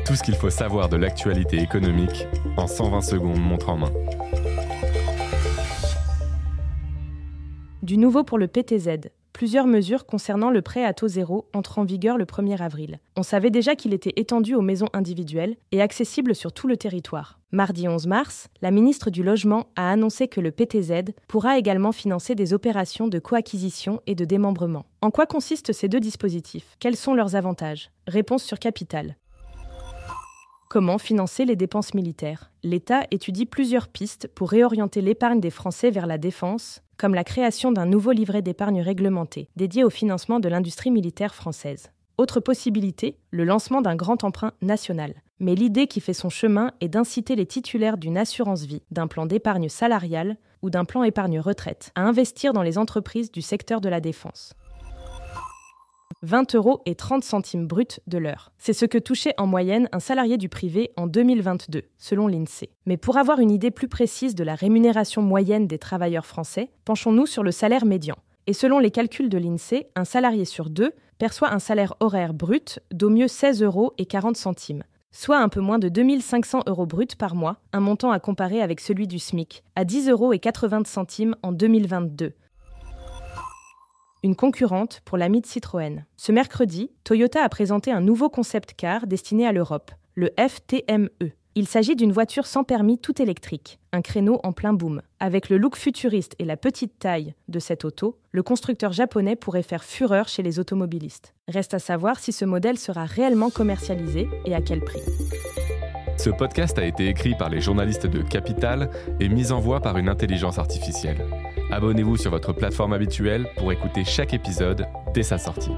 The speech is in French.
Tout ce qu'il faut savoir de l'actualité économique en 120 secondes montre en main. Du nouveau pour le PTZ. Plusieurs mesures concernant le prêt à taux zéro entrent en vigueur le 1er avril. On savait déjà qu'il était étendu aux maisons individuelles et accessible sur tout le territoire. Mardi 11 mars, la ministre du Logement a annoncé que le PTZ pourra également financer des opérations de coacquisition et de démembrement. En quoi consistent ces deux dispositifs ? Quels sont leurs avantages ? Réponse sur Capital. Comment financer les dépenses militaires ? L'État étudie plusieurs pistes pour réorienter l'épargne des Français vers la défense, comme la création d'un nouveau livret d'épargne réglementé, dédié au financement de l'industrie militaire française. Autre possibilité, le lancement d'un grand emprunt national. Mais l'idée qui fait son chemin est d'inciter les titulaires d'une assurance-vie, d'un plan d'épargne salariale ou d'un plan épargne retraite à investir dans les entreprises du secteur de la défense. 20 € et 30 centimes bruts de l'heure. C'est ce que touchait en moyenne un salarié du privé en 2022, selon l'INSEE. Mais pour avoir une idée plus précise de la rémunération moyenne des travailleurs français, penchons-nous sur le salaire médian. Et selon les calculs de l'INSEE, un salarié sur deux perçoit un salaire horaire brut d'au mieux 16 € et 40 centimes, soit un peu moins de 2 500 € bruts par mois, un montant à comparer avec celui du SMIC, à 10 € et 80 centimes en 2022. Une concurrente pour l'ami de Citroën. Ce mercredi, Toyota a présenté un nouveau concept car destiné à l'Europe, le FTME. Il s'agit d'une voiture sans permis tout électrique, un créneau en plein boom. Avec le look futuriste et la petite taille de cette auto, le constructeur japonais pourrait faire fureur chez les automobilistes. Reste à savoir si ce modèle sera réellement commercialisé et à quel prix. Ce podcast a été écrit par les journalistes de Capital et mis en voix par une intelligence artificielle. Abonnez-vous sur votre plateforme habituelle pour écouter chaque épisode dès sa sortie.